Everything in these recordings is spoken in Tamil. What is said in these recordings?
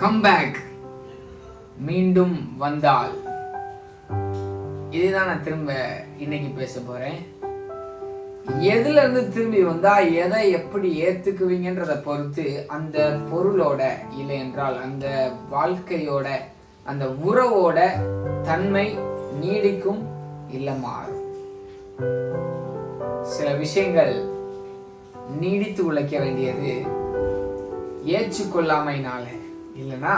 கம்பேக், மீண்டும் வந்தால், இதுதான் நான் திரும்ப இன்னைக்கு பேச போறேன். எதுல இருந்து திரும்பி வந்தா எதை எப்படி ஏத்துக்குவீங்கன்றத பொறுத்து அந்த பொருளோட இல்லை என்றால் அந்த வாழ்க்கையோட அந்த உறவோட தன்மை நீடிக்கும் இல்ல மாறும். சில விஷயங்கள் நீடித்து உழைக்க வேண்டியது ஏற்றுக்கொள்ளாமைனால, இல்லைன்னா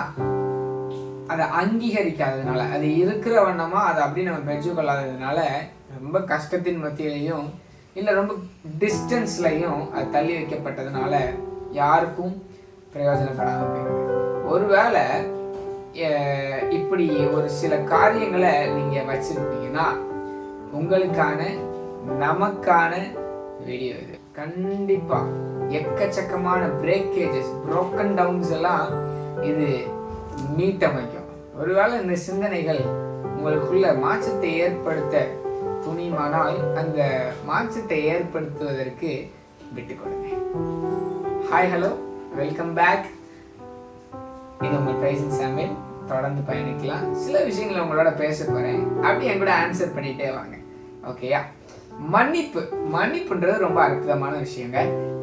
அதை அங்கீகரிக்காததுனால, அது இருக்கிற வண்ணமா அதை அப்படி நம்ம பெற்றுக்கொள்ளாததுனால ரொம்ப கஷ்டத்தின் மத்தியிலையும் இல்லை ரொம்ப டிஸ்டன்ஸ்லையும் அது தள்ளி வைக்கப்பட்டதுனால யாருக்கும் பிரயோஜனப்படாமல் போயிடுது. ஒருவேளை இப்படி ஒரு சில காரியங்களை நீங்க வச்சிருப்பீங்கன்னா உங்களுக்கான நமக்கான வீடியோ இது. கண்டிப்பா எக்கச்சக்கமான பிரேக்கேஜஸ், புரோக்கன் டவுன்ஸ் எல்லாம் இது மீட்டமைக்கும். ஒருவேளை இந்த சிந்தனைகள் உங்களுக்குள்ள மாற்றத்தை ஏற்படுத்த துணிமானால் அந்த மாற்றத்தை ஏற்படுத்துவதற்கு விட்டுக் கொடுங்க. Hi, hello, welcome back. இது உங்கள் பிரைசிங் சாமில். தொடர்ந்து பயணிக்கலாம். சில விஷயங்களை உங்களோட பேச போறேன், அப்படி என் கூட ஆன்சர் பண்ணிட்டே வாங்க. ஓகேயா? மன்னிப்புன்றது ரொம்ப அற்புதமான விஷயங்க.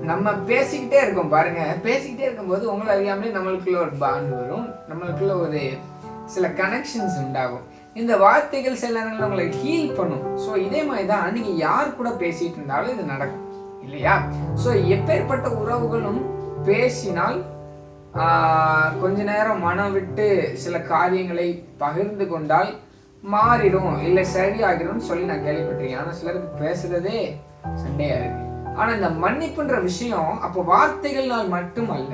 நம்ம பேசிக்கிட்டே இருக்கோம் பாருங்க. பேசிக்கிட்டே இருக்கும்போது உங்களை அறியாமலே நம்மளுக்குள்ள ஒரு பாண்ட் வரும், நம்மளுக்குள்ள ஒரு சில கனெக்ஷன்ஸ் உண்டாகும். இந்த வார்த்தைகள் சில நேரங்களில் உங்களை ஹீல் பண்ணும். ஸோ இதே மாதிரி தான் நீங்க யார் கூட பேசிட்டு இருந்தாலும் இது நடக்கும் இல்லையா? ஸோ எப்பேற்பட்ட உறவுகளும் பேசினால் கொஞ்ச நேரம் மனம் விட்டு சில காரியங்களை பகிர்ந்து கொண்டால் மாறிடும், இல்லை சரியாகிடும் சொல்லி நான் கேள்விப்பட்டிருக்கேன். ஆனால் சிலருக்கு பேசுறதே சண்டையா இருக்கு. ஆனா இந்த மன்னிப்புன்ற விஷயம் அப்போ வார்த்தைகளால் மட்டுமல்ல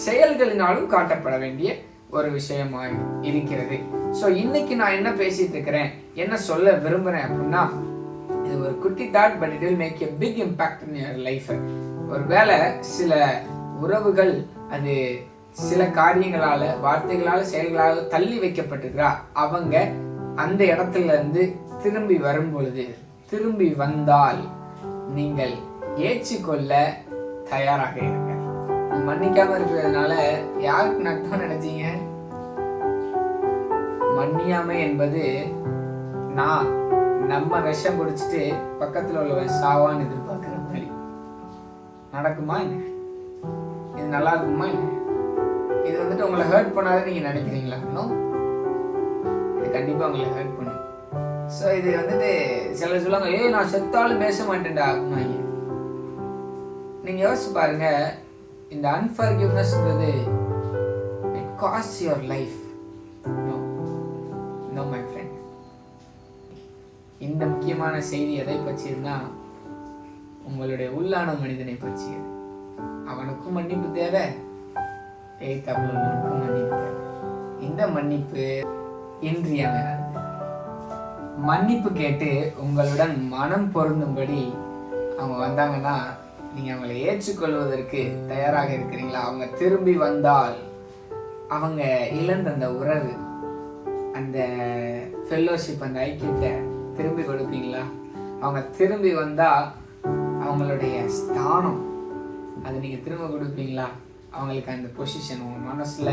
செயல்களினாலும் காட்டப்பட வேண்டிய ஒரு விஷயமாக இருக்கிறது. ஸோ இன்னைக்கு நான் என்ன பேசிட்டு இருக்கிறேன், என்ன சொல்ல விரும்புறேன் அப்படின்னா, இது ஒரு குட்டி thought, but it will make a big impact in your life. ஒருவேளை சில உறவுகள் அது சில காரியங்களால, வார்த்தைகளால, செயல்களால தள்ளி வைக்கப்பட்டிருக்கிறா, அவங்க அந்த இடத்துல இருந்து திரும்பி வரும் பொழுது, திரும்பி வந்தால் நீங்கள் ஏற்றுக்கொள்ள தயாராக இருங்க. மன்னிக்காம இருக்கிறதுனால யாருக்கு நட்டம் நினைச்சீங்க? மன்னியாமை என்பது நம்ம விஷம் குடிச்சிட்டு பக்கத்துல உள்ளவன் சாவான்னு எதிர்பார்க்கிற மாதிரி நடக்குமா என்ன? இது நல்லா இருக்குமா என்ன? இது வந்துட்டு உங்களை ஹர்ட் பண்ணாத நீங்க நினைக்கிறீங்களா? இது கண்டிப்பா உங்களை ஹர்ட் பண்ணும். ஸோ இது வந்துட்டு சிலர் சொல்லுவாங்க, நான் செத்தாலும் பேச மாட்டேன்டா அப்படின்னாங்க. நீங்க யோசிச்சு பாருங்க, இந்த அன்ஃபர்கிவ்னஸ்ன்றது it costs your life. No my friend. இந்த முக்கியமான செய்தி எதை பற்றியதுன்னா, உங்களுடைய உள்ளான மனிதனை பற்றியது. அவனுக்கும் மன்னிப்பு தேவை, தமிழனுக்கும் மன்னிப்பு தேவை. இந்த மன்னிப்பு இன்றியமையாதது. மன்னிப்பு கேட்டு உங்களுடன் மனம் பொருந்தும்படி அவங்க வந்தாங்கன்னா நீங்க அவங்களை ஏற்றுக்கொள்வதற்கு தயாராக இருக்கிறீங்களா? அவங்க திரும்பி வந்தால் அவங்க இழந்த அந்த உறவு, அந்த ஃபெல்லோஷிப், அந்த ஐக்கியத்தை திரும்பி கொடுப்பீங்களா? அவங்க திரும்பி வந்தா அவங்களுடைய ஸ்தானம் அதை நீங்க திரும்ப கொடுப்பீங்களா? அவங்களுக்கு அந்த பொசிஷன் உங்க மனசுல,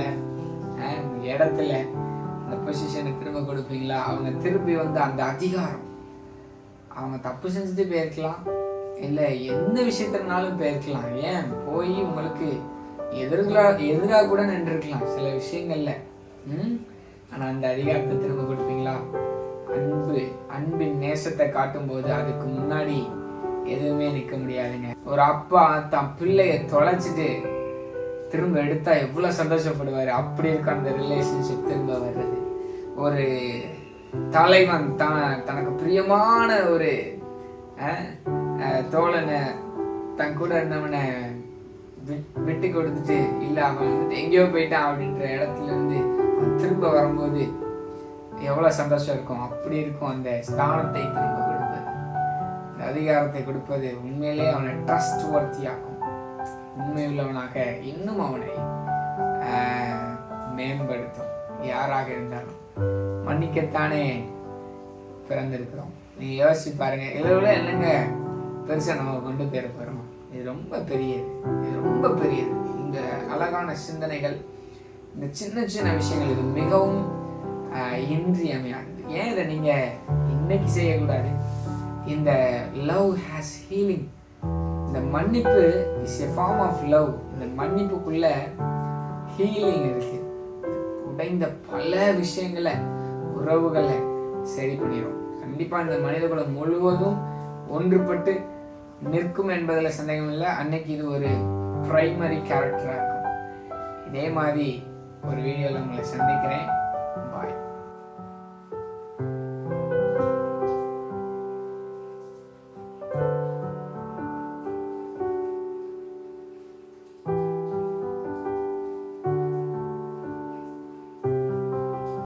இடத்துல அந்த பொசிஷனை திரும்ப கொடுப்பீங்களா? அவங்க திரும்பி வந்த அந்த அதிகாரம், அவங்க தப்பு செஞ்சுட்டு போயிருக்கலாம், இல்லை எந்த விஷயத்தினாலும் போயிருக்கலாம், ஏன் போய் உங்களுக்கு எதிராக கூட நின்றுருக்கலாம் சில விஷயங்கள்ல. ஆனா அந்த அதிகாரத்தை திரும்ப கொடுப்பீங்களா? அன்பின் நேசத்தை காட்டும் போது அதுக்கு முன்னாடி எதுவுமே நிற்க முடியாதுங்க. ஒரு அப்பா தான் பிள்ளைய தொலைச்சிட்டு திரும்ப எடுத்தா எவ்வளவு சந்தோஷப்படுவாரு. அப்படி இருக்க அந்த ரிலேஷன்ஷிப் திரும்ப வர்றது. ஒரு தலைவன் தனக்கு பிரியமான ஒரு தோழனை, தன் கூட இருந்தவனை விட்டு கொடுத்துட்டு, இல்ல அவன் வந்துட்டு எங்கேயோ போயிட்டான் அப்படின்ற இடத்துல இருந்து திரும்ப வரும்போது எவ்வளவு சந்தோஷம் இருக்கும். அப்படி இருக்கும் அந்த ஸ்தானத்தை திரும்ப கொடுப்பது, இந்த அதிகாரத்தை கொடுப்பது. உண்மையிலே அவனை ட்ரஸ்ட் வர்த்தியாக்கும், உண்மை உள்ளவனாக இன்னும் அவனை மேம்படுத்தும். யாராக இருந்தாலும் மன்னிக்கத்தானே பிறந்திருக்கிறோம். நீங்க யோசிச்சு பாருங்க, இதில் என்னங்க பெருசா நம்ம கொண்டு போயிட போறோம்? இது ரொம்ப பெரியது, இது ரொம்ப பெரியது. இந்த அழகான சிந்தனைகள் இந்த சின்ன சின்ன விஷயங்கள் இது மிகவும் இன்றியமையானது. ஏன் இதை நீங்கள் இன்னைக்கு செய்யக்கூடாது? இந்த லவ் ஹேஸ் ஹீலிங். இந்த மன்னிப்பு is a form of love. இந்த மன்னிப்புக்குள்ள ஹீலிங் இருக்கு. உடைந்த பல விஷயங்களை, உறவுகளை சரி பண்ணிடும். கண்டிப்பாக இந்த மனித குலம் முழுவதும் ஒன்றுபட்டு நிற்கும் என்பதில் சந்தேகம் இல்லை. அன்னைக்கு இது ஒரு பிரைமரி கேரக்டராக இருக்கும். இதே மாதிரி ஒரு வீடியோவில் உங்களை சந்திக்கிறேன்.